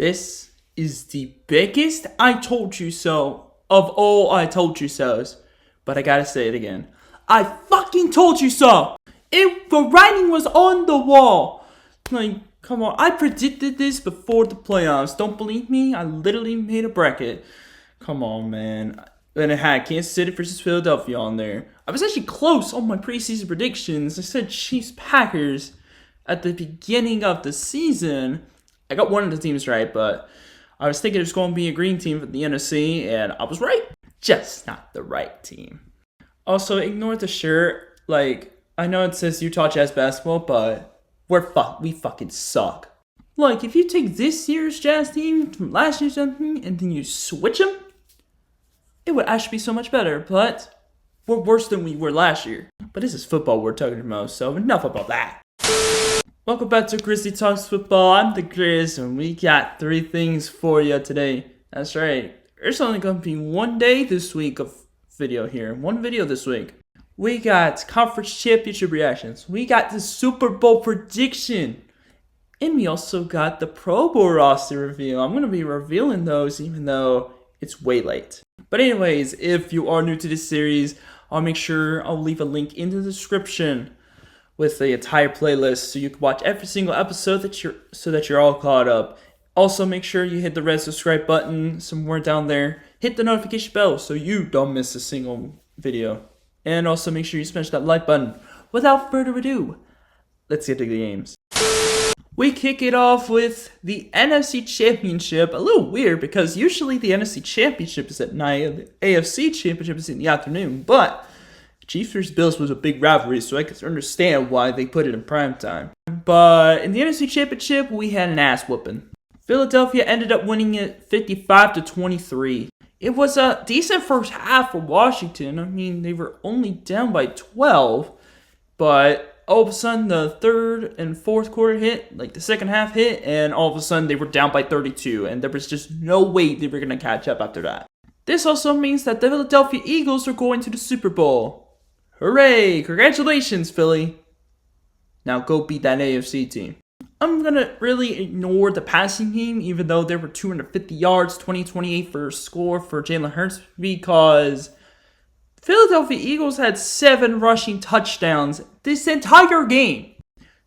This is the biggest I told you so of all I told you so's. But I gotta say it again. I fucking told you so! The writing was on the wall. Like, come on. I predicted this before the playoffs. Don't believe me? I literally made a bracket. Come on, man. And it had Kansas City versus Philadelphia on there. I was actually close on my preseason predictions. I said Chiefs Packers at the beginning of the season. I got one of the teams right, but I was thinking it was going to be a green team from the NFC, and I was right. Just not the right team. Also, ignore the shirt. Like, I know it says Utah Jazz basketball, but we fucking suck. Like, if you take this year's Jazz team from last year's Jazz team and then you switch them, it would actually be so much better, but we're worse than we were last year. But this is football we're talking about, so enough about that. Welcome back to Grizzly Talks Football. I'm the Grizz, and we got 3 things for you today. That's right. There's only going to be one day this week of video here. One video this week. We got conference championship reactions. We got the Super Bowl prediction. And we also got the Pro Bowl roster reveal. I'm going to be revealing those even though it's way late. But anyways, if you are new to this series, I'll make sure I'll leave a link in the description with the entire playlist so you can watch every single episode so that you're all caught up. Also, make sure you hit the red subscribe button somewhere down there. Hit the notification bell so you don't miss a single video. And also make sure you smash that like button. Without further ado, let's get to the games. We kick it off with the NFC Championship. A little weird because usually the NFC Championship is at night, the AFC Championship is in the afternoon. But Chiefs vs. Bills was a big rivalry, so I can understand why they put it in prime time. But in the NFC Championship, we had an ass whooping. Philadelphia ended up winning it 55-23. It was a decent first half for Washington. I mean, they were only down by 12, but all of a sudden the third and fourth quarter hit, like the second half hit, and all of a sudden they were down by 32, and there was just no way they were going to catch up after that. This also means that the Philadelphia Eagles are going to the Super Bowl. Hooray! Congratulations, Philly. Now go beat that AFC team. I'm going to really ignore the passing game, even though there were 250 yards, 20-28 for a score for Jalen Hurts, because Philadelphia Eagles had 7 rushing touchdowns this entire game.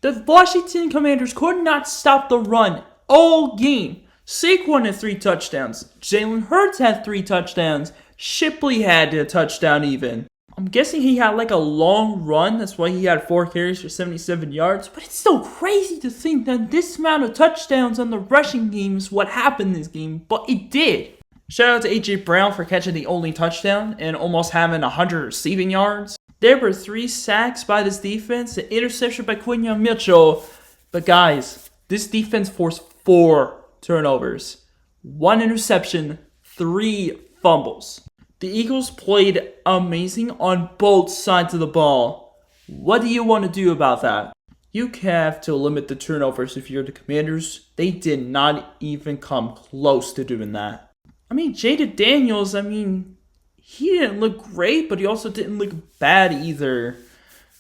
The Washington Commanders could not stop the run all game. Saquon had 3 touchdowns. Jalen Hurts had 3 touchdowns. Shipley had a touchdown even. I'm guessing he had like a long run. That's why he had 4 carries for 77 yards. But it's still crazy to think that this amount of touchdowns on the rushing game is what happened this game. But it did. Shout out to A.J. Brown for catching the only touchdown and almost having 100 receiving yards. There were 3 sacks by this defense, an interception by Quinyon Mitchell. But guys, this defense forced 4 turnovers, 1 interception, 3 fumbles. The Eagles played amazing on both sides of the ball. What do you want to do about that? You have to limit the turnovers if you're the Commanders. They did not even come close to doing that. I mean, Jaden Daniels, he didn't look great, but he also didn't look bad either.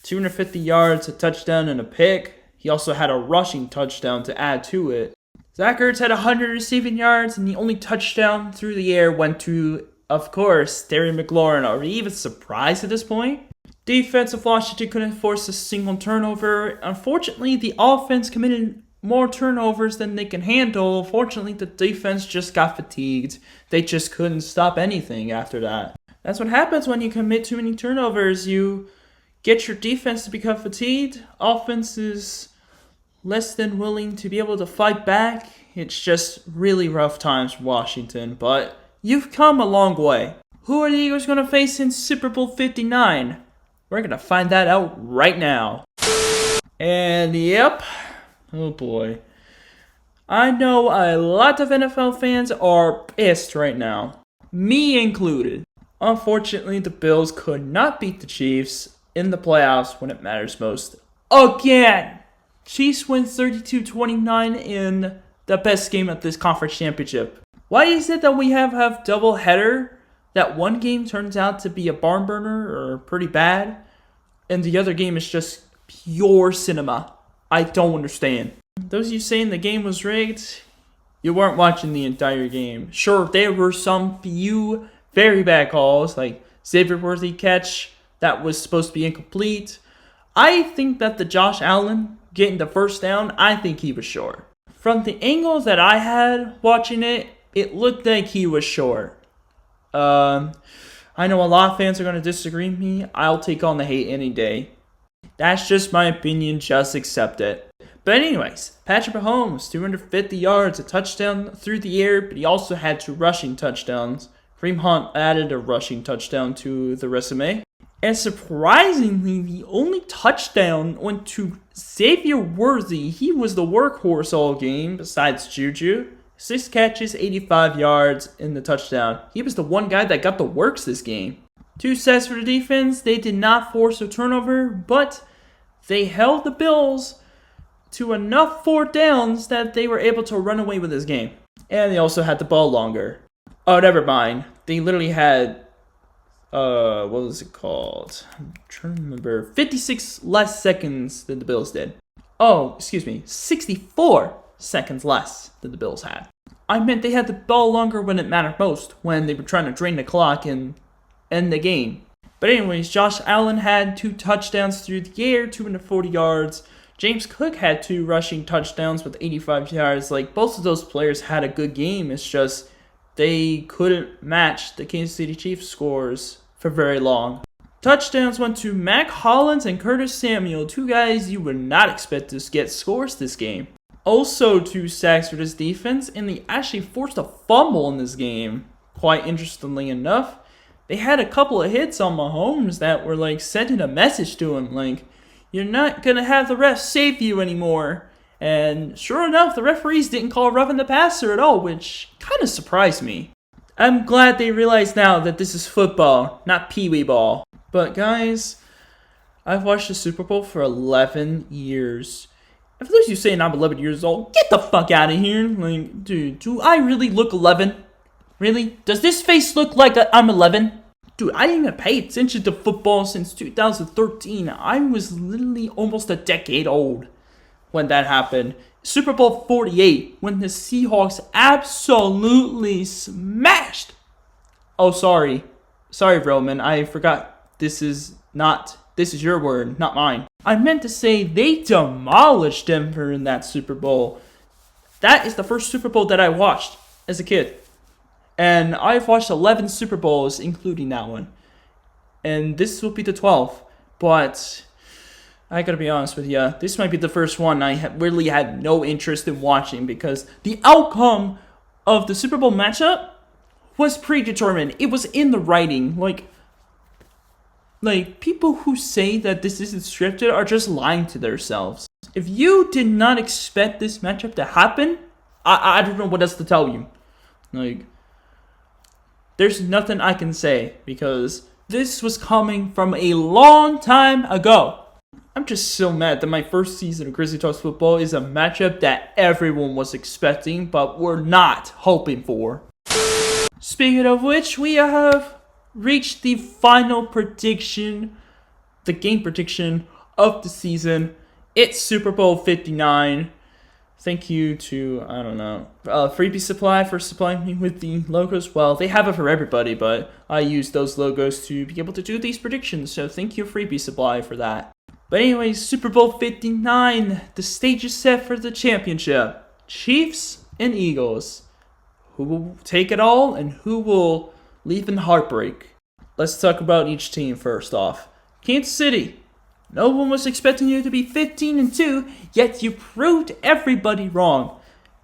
250 yards, a touchdown, and a pick. He also had a rushing touchdown to add to it. Zach Ertz had 100 receiving yards, and the only touchdown through the air went to, of course, Terry McLaurin. Are we even surprised at this point? Defense of Washington couldn't force a single turnover. Unfortunately, the offense committed more turnovers than they can handle. Fortunately, the defense just got fatigued. They just couldn't stop anything after that. That's what happens when you commit too many turnovers. You get your defense to become fatigued. Offense is less than willing to be able to fight back. It's just really rough times for Washington, but you've come a long way. Who are the Eagles going to face in Super Bowl 59? We're going to find that out right now. And yep. Oh boy. I know a lot of NFL fans are pissed right now. Me included. Unfortunately, the Bills could not beat the Chiefs in the playoffs when it matters most. Again! Chiefs win 32-29 in the best game of this conference championship. Why is it that we have double header? That one game turns out to be a barn burner or pretty bad, and the other game is just pure cinema. I don't understand. Those of you saying the game was rigged, You weren't watching the entire game. Sure, there were some few very bad calls, like Xavier Worthy catch that was supposed to be incomplete. I think that the Josh Allen getting the first down, I think he was short. From the angle that I had watching it, it looked like he was short. I know a lot of fans are going to disagree with me. I'll take on the hate any day. That's just my opinion. Just accept it. But anyways, Patrick Mahomes, 250 yards, a touchdown through the air, but he also had 2 rushing touchdowns. Kareem Hunt added a rushing touchdown to the resume. And surprisingly, the only touchdown went to Xavier Worthy. He was the workhorse all game, besides Juju. 6 catches, 85 yards in the touchdown. He was the one guy that got the works this game. 2 sacks for the defense. They did not force a turnover, but they held the Bills to enough 4th downs that they were able to run away with this game. And they also had the ball longer. Oh, never mind. They literally had, what was it called? I'm trying to remember. 56 less seconds than the Bills did. Oh, excuse me. 64 seconds less than the Bills had. I meant they had the ball longer when it mattered most, when they were trying to drain the clock and end the game. But anyways, Josh Allen had 2 touchdowns through the air, 240 yards. James Cook had 2 rushing touchdowns with 85 yards. Like, both of those players had a good game. It's just they couldn't match the Kansas City Chiefs scores for very long. Touchdowns went to Mac Hollins and Curtis Samuel, 2 guys you would not expect to get scores this game. Also 2 sacks for this defense, and they actually forced a fumble in this game. Quite interestingly enough, they had a couple of hits on Mahomes that were like sending a message to him, like, you're not going to have the refs save you anymore. And sure enough, the referees didn't call roughing the passer at all, which kind of surprised me. I'm glad they realize now that this is football, not pee-wee ball. But guys, I've watched the Super Bowl for 11 years. And for those of you saying I'm 11 years old, get the fuck out of here. Like, dude, do I really look 11? Really? Does this face look like I'm 11? Dude, I didn't even pay attention to football since 2013. I was literally almost a decade old when that happened. Super Bowl 48, when the Seahawks absolutely smashed. Oh, sorry. Sorry, Roman. I forgot. This is your word, not mine. I meant to say they demolished Denver in that Super Bowl. That is the first Super Bowl that I watched as a kid. And I've watched 11 Super Bowls, including that one. And this will be the 12th. But I gotta be honest with you, this might be the first one I really had no interest in watching, because the outcome of the Super Bowl matchup was predetermined. It was in the writing. Like people who say that this isn't scripted are just lying to themselves. If you did not expect this matchup to happen, I don't know what else to tell you. Like, there's nothing I can say, because this was coming from a long time ago. I'm just so mad that my first season of Grizzly Talks Football is a matchup that everyone was expecting, but were not hoping for. Speaking of which, we have reached the final prediction, the game prediction of the season. It's Super Bowl 59. Thank you to, Freebie Supply for supplying me with the logos. Well, they have it for everybody, but I use those logos to be able to do these predictions, so thank you, Freebie Supply, for that. But anyways, Super Bowl 59, the stage is set for the championship. Chiefs and Eagles. Who will take it all and who will leave in heartbreak? Let's talk about each team first off. Kansas City. No one was expecting you to be 15-2, yet you proved everybody wrong.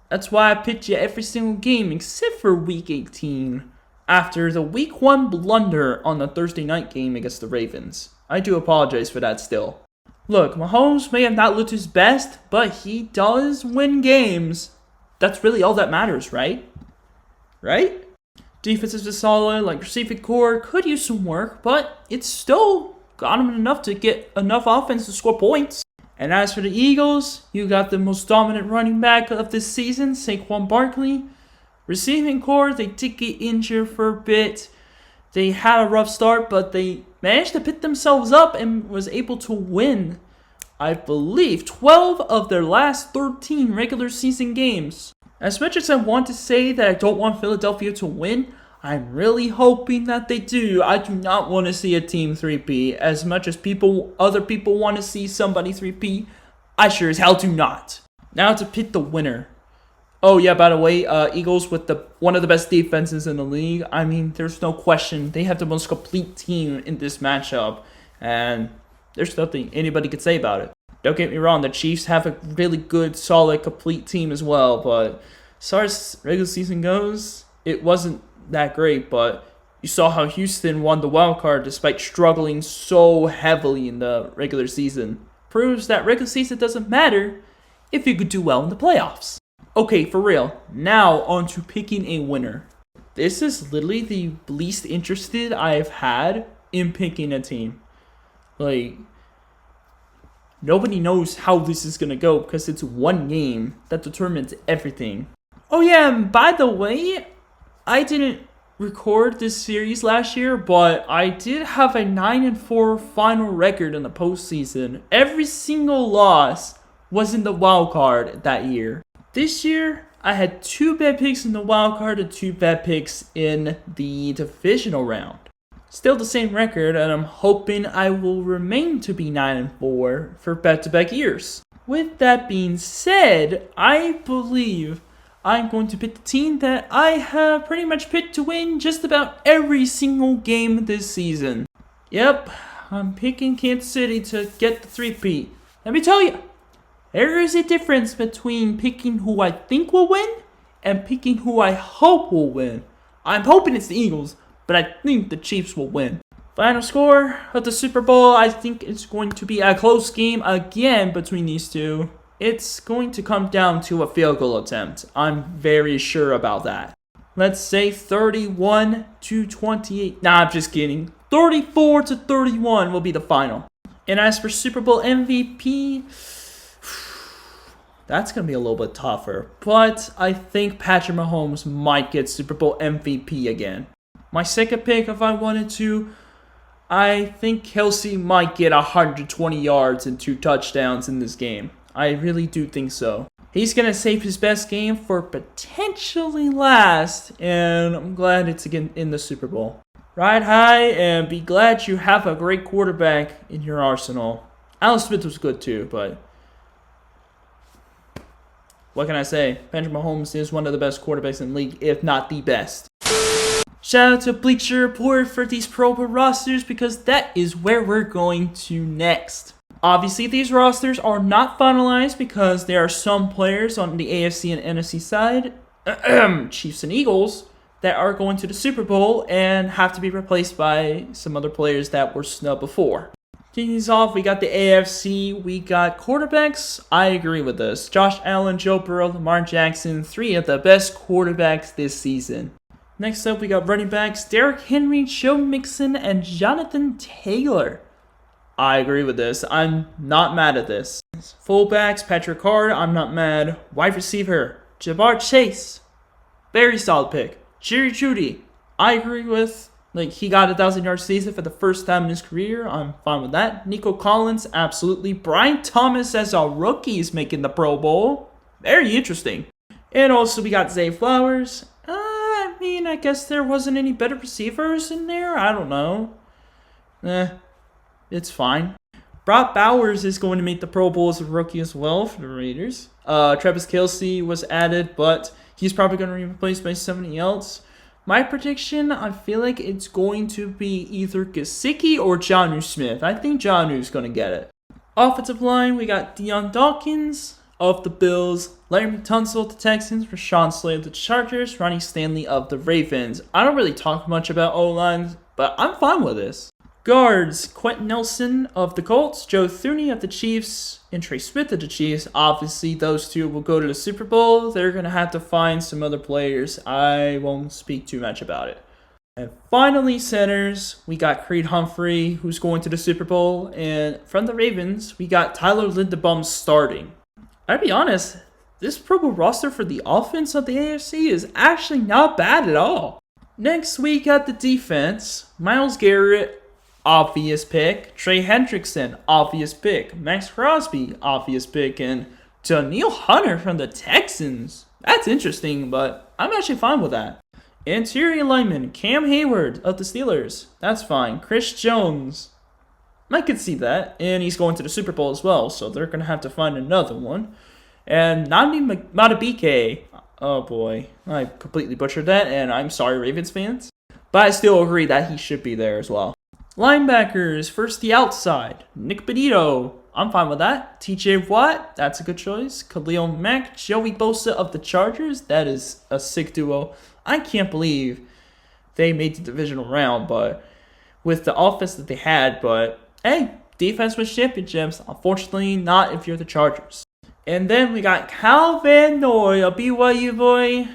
That's why I picked you every single game except for Week 18. After the Week 1 blunder on the Thursday night game against the Ravens. I do apologize for that still. Look, Mahomes may have not looked his best, but he does win games. That's really all that matters, right? Right? Defense is solid, like receiving core could use some work, but it's still got him enough to get enough offense to score points. And as for the Eagles, you got the most dominant running back of this season, Saquon Barkley. Receiving core, they did get injured for a bit. They had a rough start, but they managed to pick themselves up and was able to win, I believe, 12 of their last 13 regular season games. As much as I want to say that I don't want Philadelphia to win, I'm really hoping that they do. I do not want to see a team 3P. As much as other people want to see somebody 3P, I sure as hell do not. Now to pick the winner. Oh yeah, by the way, Eagles with one of the best defenses in the league. I mean, there's no question. They have the most complete team in this matchup. And there's nothing anybody could say about it. Don't get me wrong, the Chiefs have a really good, solid, complete team as well. But as far as regular season goes, it wasn't that great. But you saw how Houston won the wild card despite struggling so heavily in the regular season. Proves that regular season doesn't matter if you could do well in the playoffs. Okay, for real. Now on to picking a winner. This is literally the least interested I've had in picking a team. Like, nobody knows how this is going to go because it's one game that determines everything. Oh yeah, and by the way, I didn't record this series last year, but I did have a 9-4 final record in the postseason. Every single loss was in the wild card that year. This year, I had 2 bad picks in the wild card and 2 bad picks in the divisional round. Still the same record, and I'm hoping I will remain to be 9-4 for back-to-back years. With that being said, I believe I'm going to pick the team that I have pretty much picked to win just about every single game this season. Yep, I'm picking Kansas City to get the 3-peat. Let me tell you, there is a difference between picking who I think will win and picking who I hope will win. I'm hoping it's the Eagles, but I think the Chiefs will win. Final score of the Super Bowl, I think it's going to be a close game again between these two. It's going to come down to a field goal attempt. I'm very sure about that. Let's say 31-28. Nah, I'm just kidding. 34-31 will be the final. And as for Super Bowl MVP, that's going to be a little bit tougher. But I think Patrick Mahomes might get Super Bowl MVP again. My second pick, if I wanted to, I think Kelsey might get 120 yards and 2 touchdowns in this game. I really do think so. He's going to save his best game for potentially last, and I'm glad it's again in the Super Bowl. Ride high and be glad you have a great quarterback in your arsenal. Alex Smith was good too, but what can I say? Patrick Mahomes is one of the best quarterbacks in the league, if not the best. Shout out to Bleacher Report for these Pro Bowl rosters because that is where we're going to next. Obviously, these rosters are not finalized because there are some players on the AFC and NFC side, Chiefs and Eagles, that are going to the Super Bowl and have to be replaced by some other players that were snubbed before. Kicking these off, we got the AFC, we got quarterbacks. I agree with this. Josh Allen, Joe Burrow, Lamar Jackson, 3 of the best quarterbacks this season. Next up, we got running backs, Derrick Henry, Joe Mixon, and Jonathan Taylor. I agree with this. I'm not mad at this. Fullbacks, Patrick Carr, I'm not mad. Wide receiver, Ja'Marr Chase. Very solid pick. Jerry Jeudy, I agree with. He got a 1,000-yard season for the first time in his career. I'm fine with that. Nico Collins, absolutely. Brian Thomas as a rookie is making the Pro Bowl. Very interesting. And also we got Zay Flowers. I guess there wasn't any better receivers in there. I don't know. It's fine. Brock Bowers is going to make the Pro Bowl as a rookie as well for the Raiders. Travis Kelce was added, but he's probably going to be replaced by somebody else. My prediction, I feel like it's going to be either Gesicki or Jonnu Smith. I think Jonnu's going to get it. Offensive line, we got Deion Dawkins of the Bills, Larry Tunsil of the Texans, Rashawn Slater of the Chargers, Ronnie Stanley of the Ravens. I don't really talk much about O-lines, but I'm fine with this. Guards, Quentin Nelson of the Colts, Joe Thuney of the Chiefs, and Trey Smith of the Chiefs. Obviously, those two will go to the Super Bowl. They're going to have to find some other players. I won't speak too much about it. And finally, centers, we got Creed Humphrey, who's going to the Super Bowl. And from the Ravens, we got Tyler Linderbaum starting. I'll be honest, this Pro Bowl roster for the offense of the AFC is actually not bad at all. Next, we got the defense. Myles Garrett, obvious pick. Trey Hendrickson, obvious pick. Max Crosby, obvious pick. And Danielle Hunter from the Texans. That's interesting, but I'm actually fine with that. Interior lineman Cam Hayward of the Steelers. That's fine. Chris Jones. I could see that. And he's going to the Super Bowl as well, so they're going to have to find another one. And Nani Matabike. Oh boy. I completely butchered that, and I'm sorry, Ravens fans. But I still agree that he should be there as well. Linebackers. First, the outside. Nick Benito. I'm fine with that. TJ Watt. That's a good choice. Khalil Mack. Joey Bosa of the Chargers. That is a sick duo. I can't believe they made the divisional round, but with the offense that they had, but hey, defense wins championships. Unfortunately, not if you're the Chargers. And then we got Cal Van Noy, a BYU boy,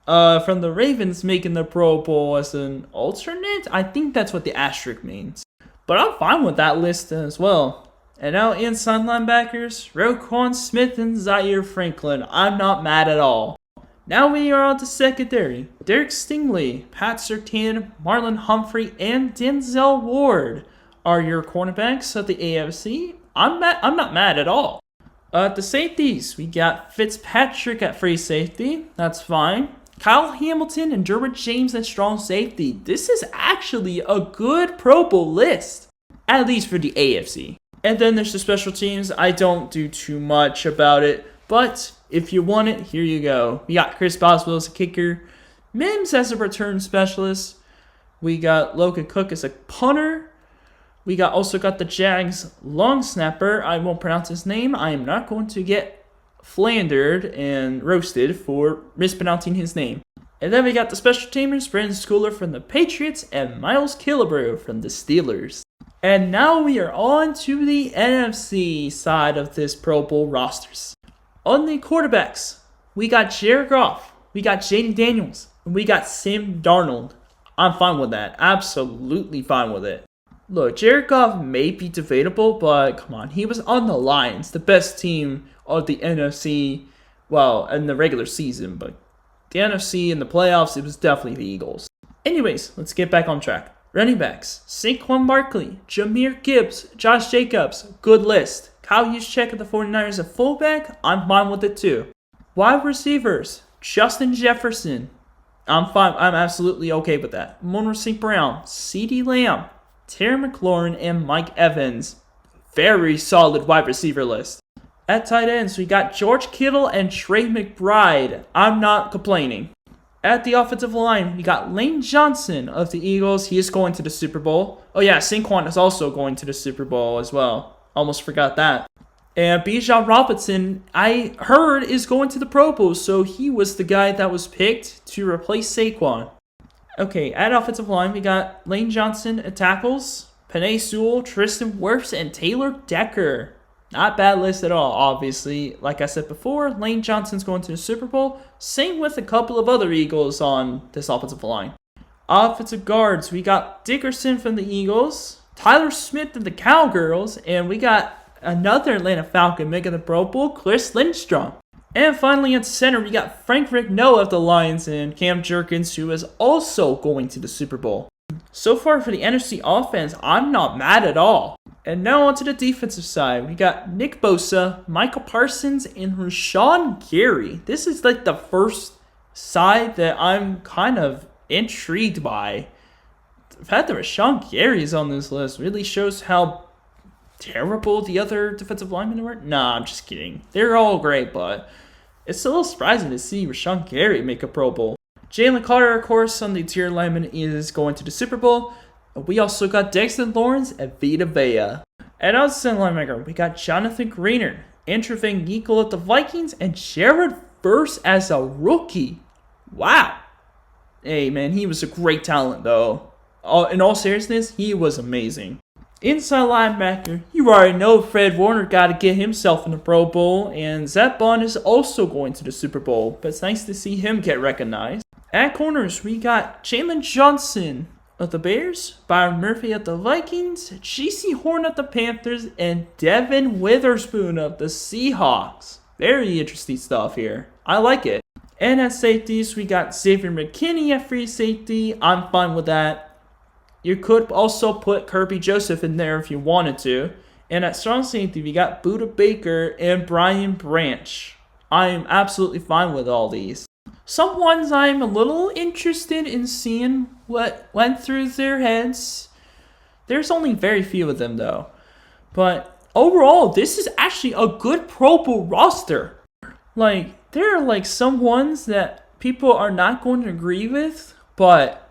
from the Ravens, making the Pro Bowl as an alternate. I think that's what the asterisk means. But I'm fine with that list as well. And now inside linebackers, Roquan Smith and Zaire Franklin. I'm not mad at all. Now we are on to secondary. Derek Stingley, Pat Surtain, Marlon Humphrey, and Denzel Ward are your cornerbacks of the AFC. I'm not mad at all. The safeties, we got Fitzpatrick at free safety. That's fine. Kyle Hamilton and Derwin James at strong safety. This is actually a good Pro Bowl list, at least for the AFC. And then there's the special teams. I don't do too much about it, but if you want it, here you go. We got Chris Boswell as a kicker, Mims as a return specialist. We got Logan Cook as a punter. We also got the Jags long snapper. I won't pronounce his name. I am not going to get flandered and roasted for mispronouncing his name. And then we got the special teamers, Brandon Schooler from the Patriots and Miles Killebrew from the Steelers. And now we are on to the NFC side of this Pro Bowl rosters. On the quarterbacks, we got Jared Goff, we got Jaden Daniels, and we got Sam Darnold. I'm fine with that. Absolutely fine with it. Look, Jared Goff may be debatable, but come on. He was on the Lions, the best team of the NFC, well, in the regular season, but the NFC in the playoffs, it was definitely the Eagles. Anyways, let's get back on track. Running backs, Saquon Barkley, Jahmyr Gibbs, Josh Jacobs, good list. Kyle Juszczyk of the 49ers at fullback, I'm fine with it too. Wide receivers, Justin Jefferson, I'm fine, I'm absolutely okay with that. Monroe St. Brown, CeeDee Lamb, Terry McLaurin, and Mike Evans. Very solid wide receiver list. At tight ends, we got George Kittle and Trey McBride. I'm not complaining. At the offensive line, we got Lane Johnson of the Eagles. He is going to the Super Bowl. Oh yeah, Saquon is also going to the Super Bowl as well. Almost forgot that. And Bijan Robinson, I heard, is going to the Pro Bowl, so he was the guy that was picked to replace Saquon. Okay, at offensive line, we got Lane Johnson at tackles, Penei Sewell, Tristan Wirfs, and Taylor Decker. Not bad list at all, obviously. Like I said before, Lane Johnson's going to the Super Bowl. Same with a couple of other Eagles on this offensive line. Offensive guards, we got Dickerson from the Eagles, Tyler Smith of the Cowgirls, and we got another Atlanta Falcon making the Pro Bowl, Chris Lindstrom. And finally at center, we got Frank Rigno of the Lions and Cam Jerkins, who is also going to the Super Bowl. So far for the NFC offense, I'm not mad at all. And now onto the defensive side. We got Nick Bosa, Michael Parsons, and Rashawn Gary. This is like the first side that I'm kind of intrigued by. The fact that Rashawn Gary is on this list really shows how terrible the other defensive linemen were. Nah, I'm just kidding. They're all great, but it's a little surprising to see Rashawn Gary make a Pro Bowl. Jalen Carter, of course, on the interior lineman, is going to the Super Bowl. We also got Dexter Lawrence and Vita Vea. And outside linebacker, we got Jonathan Greener, Andrew Van Ginkel of the Vikings, and Jared Verse as a rookie. Wow. Hey, man, he was a great talent, though. In all seriousness, he was amazing. Inside linebacker, you already know Fred Warner got to get himself in the Pro Bowl, and Zach Bond is also going to the Super Bowl, but it's nice to see him get recognized. At corners, we got Jalen Johnson of the Bears, Byron Murphy of the Vikings, G.C. Horn of the Panthers, and Devin Witherspoon of the Seahawks. Very interesting stuff here. I like it. And at safeties, we got Xavier McKinney at free safety. I'm fine with that. You could also put Kirby Joseph in there if you wanted to. And at strong safety, we got Buda Baker and Brian Branch. I'm absolutely fine with all these. Some ones I'm a little interested in seeing what went through their heads. There's only very few of them though. But overall, this is actually a good Pro Bowl roster. Like, there are like some ones that people are not going to agree with, but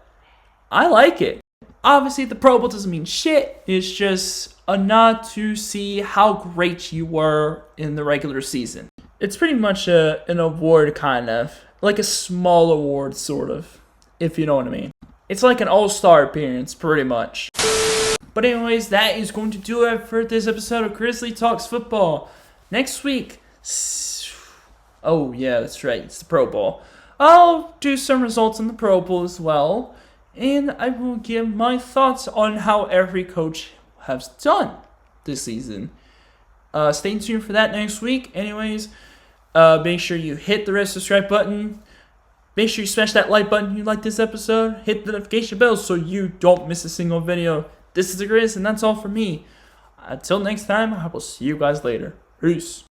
I like it. Obviously, the Pro Bowl doesn't mean shit. It's just a nod to see how great you were in the regular season. It's pretty much an award, kind of. Like a small award, sort of. If you know what I mean. It's like an all-star appearance, pretty much. But anyways, that is going to do it for this episode of Grizzly Talks Football. Next week... Oh, yeah, that's right. It's the Pro Bowl. I'll do some results in the Pro Bowl as well. And I will give my thoughts on how every coach has done this season. Stay tuned for that next week. Anyways, make sure you hit the red subscribe button. Make sure you smash that like button if you like this episode. Hit the notification bell so you don't miss a single video. This is the Grizz, and that's all for me. Until next time, I will see you guys later. Peace.